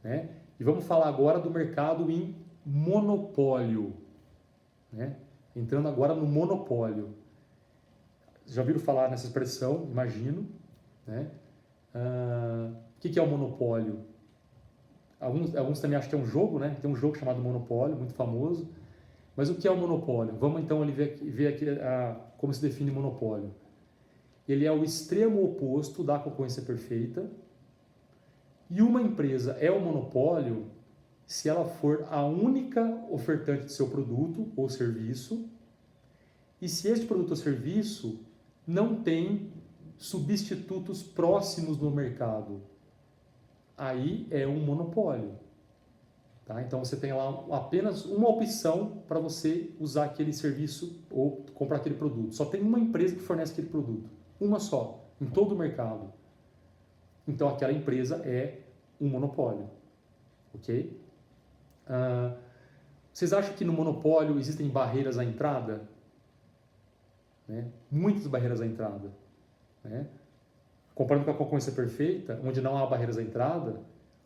né? E vamos falar agora do mercado em monopólio, né? Entrando agora no monopólio. Já ouviram falar nessa expressão, imagino, né? O que é o monopólio? Alguns também acham que é um jogo, né? Tem um jogo chamado Monopólio, muito famoso. Mas o que é o monopólio? Vamos então ali ver aqui como se define monopólio. Ele é o extremo oposto da concorrência perfeita. E uma empresa é o monopólio se ela for a única ofertante de seu produto ou serviço e se este produto ou serviço não tem substitutos próximos no mercado. Aí é um monopólio. Tá? Então você tem lá apenas uma opção para você usar aquele serviço ou comprar aquele produto. Só tem uma empresa que fornece aquele produto. Uma só, em todo o mercado. Então aquela empresa é um monopólio. Ok? Vocês acham que no monopólio existem barreiras à entrada? Né? Muitas barreiras à entrada. Né? Comparando com a concorrência perfeita, onde não há barreiras à entrada,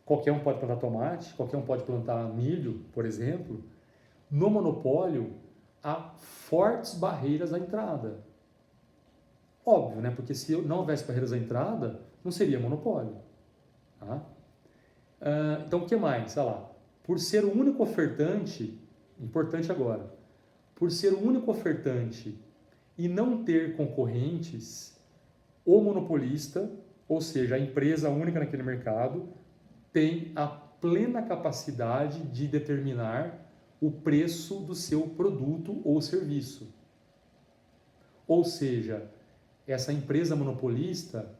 qualquer um pode plantar tomate, qualquer um pode plantar milho, por exemplo. No monopólio, há fortes barreiras à entrada. Óbvio, né? Porque se não houvesse barreiras à entrada, não seria monopólio. Tá? Então, o que mais? Olha lá. Por ser o único ofertante, importante agora, por ser o único ofertante e não ter concorrentes, o monopolista, ou seja, a empresa única naquele mercado, tem a plena capacidade de determinar o preço do seu produto ou serviço. Ou seja, essa empresa monopolista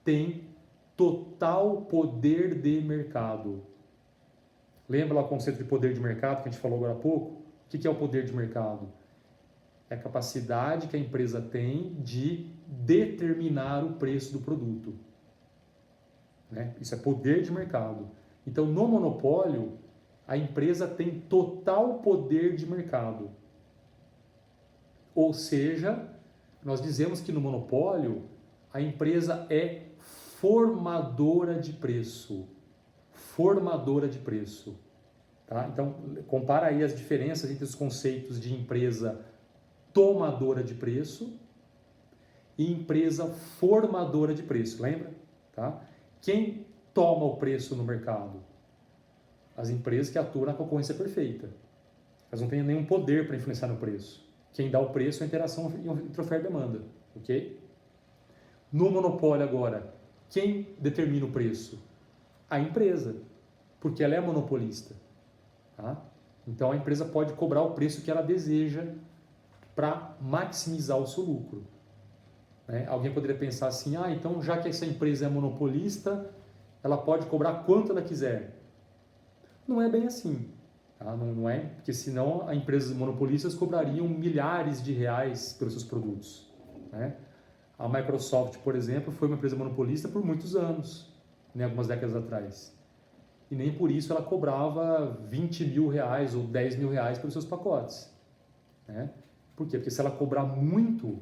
tem total poder de mercado. Lembra lá o conceito de poder de mercado que a gente falou agora há pouco? O que é o poder de mercado? É a capacidade que a empresa tem de determinar o preço do produto. Né? Isso é poder de mercado. Então, no monopólio, a empresa tem total poder de mercado. Ou seja, nós dizemos que no monopólio, a empresa é formadora de preço. Formadora de preço. Tá? Então, compara aí as diferenças entre os conceitos de empresa tomadora de preço e empresa formadora de preço, lembra? Tá? Quem toma o preço no mercado? As empresas que atuam na concorrência perfeita. Elas não têm nenhum poder para influenciar no preço. Quem dá o preço é a interação entre oferta e demanda. Ok? No monopólio agora, quem determina o preço? A empresa, porque ela é monopolista. Tá? Então a empresa pode cobrar o preço que ela deseja para maximizar o seu lucro. Né? Alguém poderia pensar assim, então já que essa empresa é monopolista, ela pode cobrar quanto ela quiser. Não é bem assim. Tá? Não é, porque senão as empresas monopolistas cobrariam milhares de reais pelos seus produtos. Né? A Microsoft, por exemplo, foi uma empresa monopolista por muitos anos, né, algumas décadas atrás. E nem por isso ela cobrava 20 mil reais ou 10 mil reais pelos seus pacotes. Né? Por quê? Porque se ela cobrar muito,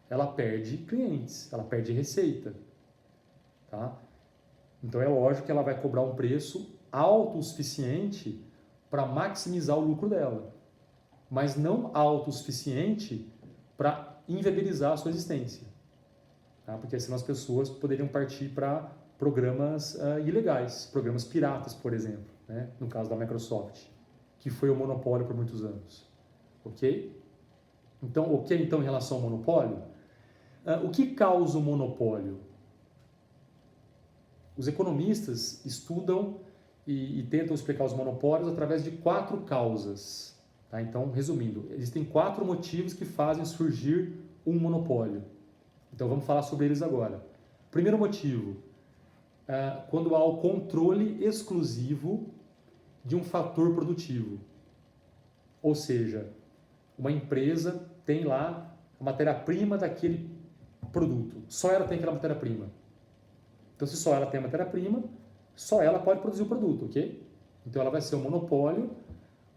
ela perde clientes, ela perde receita. Tá? Então é lógico que ela vai cobrar um preço alto o suficiente para maximizar o lucro dela, mas não alto o suficiente para inviabilizar a sua existência. Tá? Porque senão as pessoas poderiam partir para programas ilegais, programas piratas, por exemplo, né? No caso da Microsoft, que foi o monopólio por muitos anos. Ok? Então, em relação ao monopólio? O que causa o monopólio? Os economistas estudam e tentam explicar os monopólios através de 4 causas. Tá? Então, resumindo, existem 4 motivos que fazem surgir um monopólio. Então, vamos falar sobre eles agora. Primeiro motivo, quando há o controle exclusivo de um fator produtivo. Ou seja, uma empresa tem lá a matéria-prima daquele produto. Só ela tem aquela matéria-prima. Então, se só ela tem a matéria-prima, só ela pode produzir o produto, ok? Então, ela vai ser um monopólio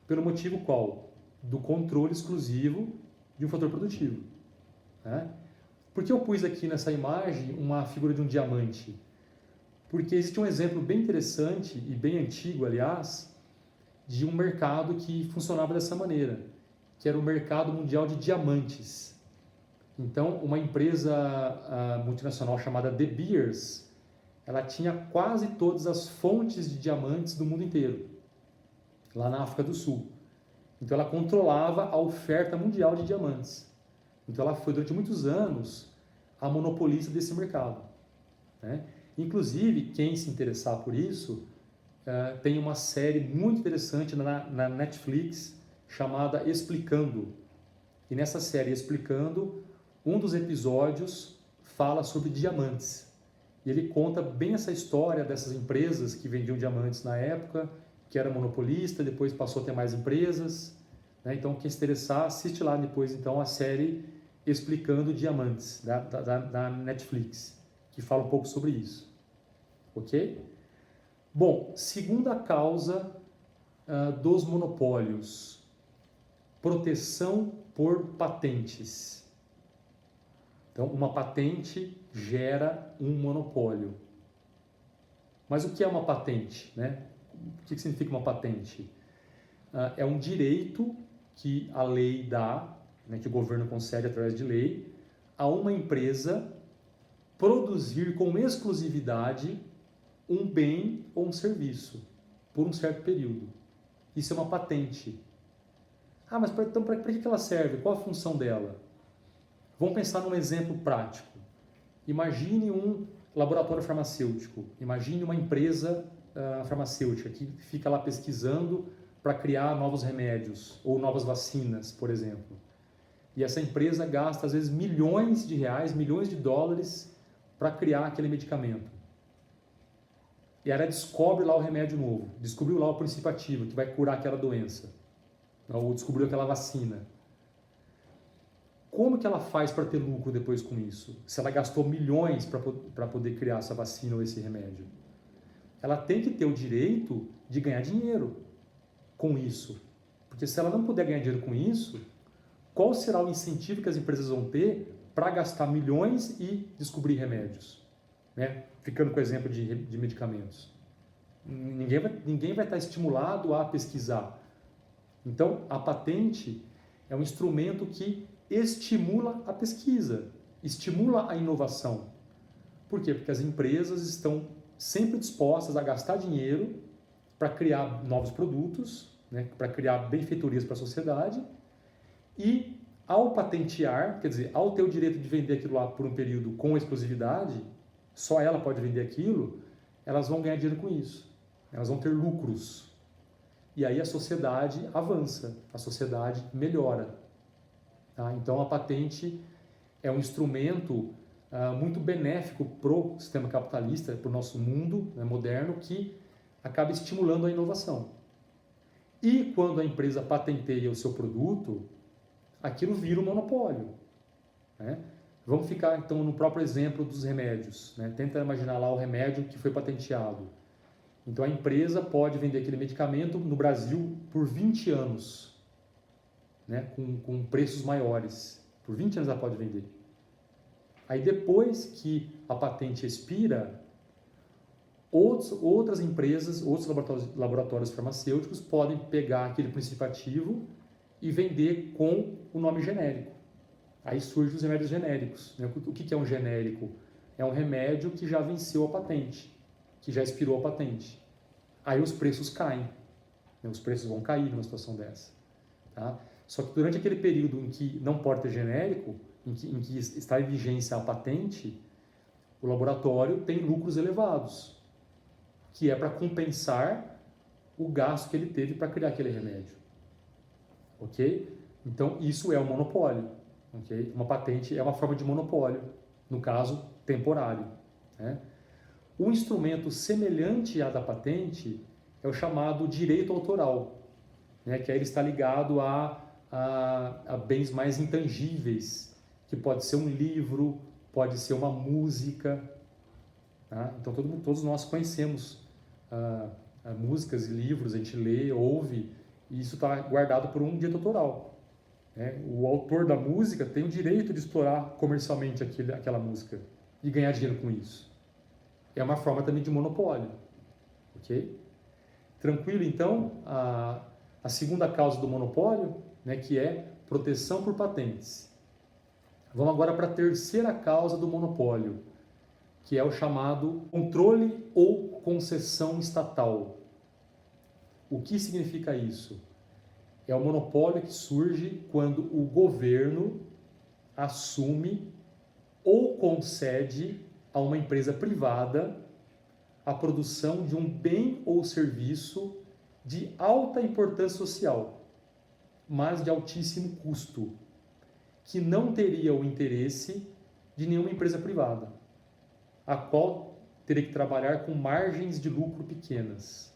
pelo motivo qual? Do controle exclusivo de um fator produtivo. Né? Por que eu pus aqui nessa imagem uma figura de um diamante? Porque existe um exemplo bem interessante e bem antigo, aliás, de um mercado que funcionava dessa maneira, que era o mercado mundial de diamantes. Então, uma empresa multinacional chamada De Beers, ela tinha quase todas as fontes de diamantes do mundo inteiro, lá na África do Sul. Então, ela controlava a oferta mundial de diamantes. Então, ela foi, durante muitos anos, a monopolista desse mercado, né? Inclusive, quem se interessar por isso, tem uma série muito interessante na Netflix chamada Explicando. E nessa série Explicando, um dos episódios fala sobre diamantes. E ele conta bem essa história dessas empresas que vendiam diamantes na época, que era monopolista, depois passou a ter mais empresas, né? Então, quem se interessar, assiste lá depois então a série Explicando Diamantes, da Netflix, que fala um pouco sobre isso. Ok? Bom, segunda causa dos monopólios, proteção por patentes. Então, uma patente gera um monopólio. Mas o que é uma patente, né? O que significa uma patente? É um direito que a lei dá, né, que o governo concede através de lei, a uma empresa produzir com exclusividade um bem ou um serviço por um certo período. Isso é uma patente. Ah, mas então para que ela serve? Qual a função dela? Vamos pensar num exemplo prático. Imagine um laboratório farmacêutico, imagine uma empresa farmacêutica que fica lá pesquisando para criar novos remédios ou novas vacinas, por exemplo. E essa empresa gasta, às vezes, milhões de reais, milhões de dólares para criar aquele medicamento. E ela descobre lá o remédio novo, descobriu lá o princípio ativo que vai curar aquela doença, ou descobriu aquela vacina. Como que ela faz para ter lucro depois com isso? Se ela gastou milhões para poder criar essa vacina ou esse remédio. Ela tem que ter o direito de ganhar dinheiro com isso. Porque se ela não puder ganhar dinheiro com isso, qual será o incentivo que as empresas vão ter para gastar milhões e descobrir remédios? Né? Ficando com o exemplo de medicamentos. Ninguém vai estar estimulado a pesquisar. Então, a patente é um instrumento que estimula a pesquisa, estimula a inovação. Por quê? Porque as empresas estão sempre dispostas a gastar dinheiro para criar novos produtos, né, para criar benfeitorias para a sociedade, e ao patentear, quer dizer, ao ter o direito de vender aquilo lá por um período com exclusividade, só ela pode vender aquilo, elas vão ganhar dinheiro com isso, elas vão ter lucros. E aí a sociedade avança, a sociedade melhora. Tá? Então a patente é um instrumento muito benéfico para o sistema capitalista, para o nosso mundo, né, moderno, que acaba estimulando a inovação. E quando a empresa patenteia o seu produto, aquilo vira um monopólio. Né? Vamos ficar então no próprio exemplo dos remédios. Né? Tenta imaginar lá o remédio que foi patenteado. Então a empresa pode vender aquele medicamento no Brasil por 20 anos, né? com preços maiores. Por 20 anos ela pode vender. Aí depois que a patente expira, outras empresas, outros laboratórios farmacêuticos podem pegar aquele princípio ativo e vender com o nome genérico. Aí surgem os remédios genéricos. Né? O que é um genérico? É um remédio que já venceu a patente, que já expirou a patente. Aí os preços caem. Né? Os preços vão cair numa situação dessa. Tá? Só que durante aquele período em que não pode ter genérico, em que está em vigência a patente, o laboratório tem lucros elevados, que é para compensar o gasto que ele teve para criar aquele remédio. Ok? Então, isso é um monopólio. Okay? Uma patente é uma forma de monopólio, no caso, temporário. Né? Um instrumento semelhante à da patente é o chamado direito autoral, né? Que aí ele está ligado a bens mais intangíveis, que pode ser um livro, pode ser uma música. Tá? Então, todos nós conhecemos músicas e livros, a gente lê, ouve, e isso está guardado por um direito autoral. Né? O autor da música tem o direito de explorar comercialmente aquela música e ganhar dinheiro com isso. é uma forma também de monopólio, ok? Tranquilo, então, a segunda causa do monopólio, né, que é proteção por patentes. Vamos agora para a terceira causa do monopólio, que é o chamado controle ou concessão estatal. O que significa isso? É o monopólio que surge quando o governo assume ou concede a uma empresa privada a produção de um bem ou serviço de alta importância social, mas de altíssimo custo, que não teria o interesse de nenhuma empresa privada, a qual teria que trabalhar com margens de lucro pequenas,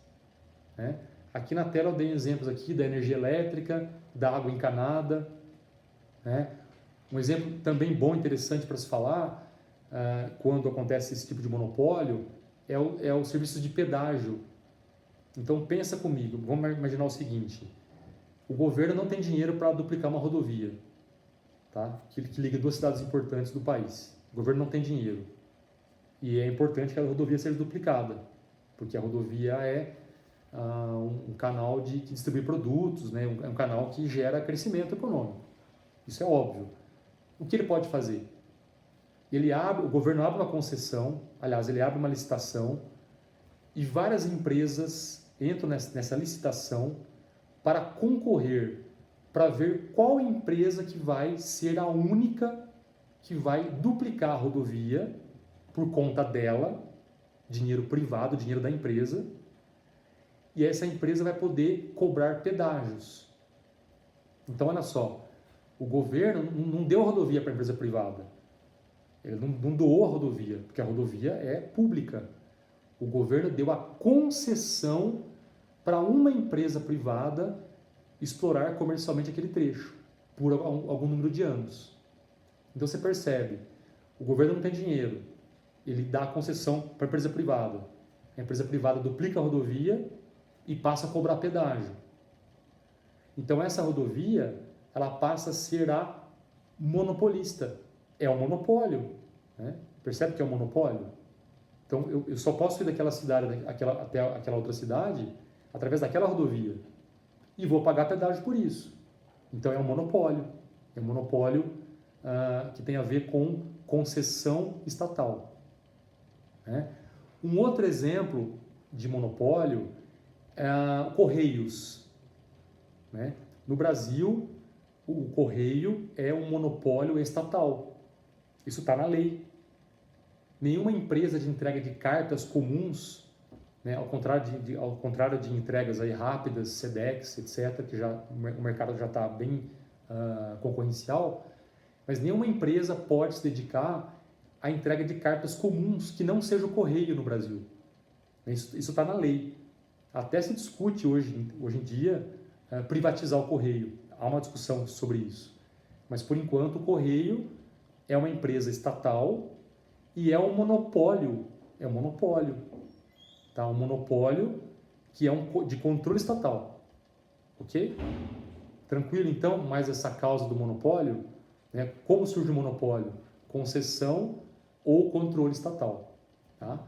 né? Aqui na tela eu dei exemplos aqui da energia elétrica, da água encanada, né? Um exemplo também bom, interessante para se falar, quando acontece esse tipo de monopólio, é o serviço de pedágio. Então pensa comigo, vamos imaginar o seguinte: o governo não tem dinheiro para duplicar uma rodovia, tá? que liga duas cidades importantes do país. O governo não tem dinheiro. E é importante que a rodovia seja duplicada, porque a rodovia é um canal que distribui produtos, né? É um canal que gera crescimento econômico. Isso é óbvio. O que ele pode fazer? O governo abre uma concessão, aliás, ele abre uma licitação e várias empresas entram nessa licitação para concorrer, para ver qual empresa que vai ser a única que vai duplicar a rodovia por conta dela, dinheiro privado, dinheiro da empresa, e essa empresa vai poder cobrar pedágios. Então, olha só, o governo não deu a rodovia para a empresa privada, ele não doou a rodovia, porque a rodovia é pública. O governo deu a concessão para uma empresa privada explorar comercialmente aquele trecho por algum número de anos. Então você percebe, o governo não tem dinheiro, ele dá a concessão para a empresa privada. A empresa privada duplica a rodovia e passa a cobrar pedágio. Então essa rodovia, ela passa a ser a monopolista. É um monopólio, né? Percebe que é um monopólio? Então eu só posso ir daquela cidade até aquela outra cidade através daquela rodovia e vou pagar pedágio por isso. Então é um monopólio. É um monopólio que tem a ver com concessão estatal, né? Um outro exemplo de monopólio é Correios, né? No Brasil, o Correio é um monopólio estatal. Isso está na lei. Nenhuma empresa de entrega de cartas comuns, né, ao contrário de entregas aí rápidas, Sedex, etc., que o mercado já está bem concorrencial, mas nenhuma empresa pode se dedicar à entrega de cartas comuns que não seja o correio no Brasil. Isso está na lei. Até se discute hoje em dia privatizar o correio. Há uma discussão sobre isso. Mas, por enquanto, o correio é uma empresa estatal e é um monopólio. É um monopólio. Tá? Um monopólio que é de controle estatal. Ok? Tranquilo, então? Mais essa causa do monopólio, né? Como surge o monopólio? Concessão ou controle estatal. Tá?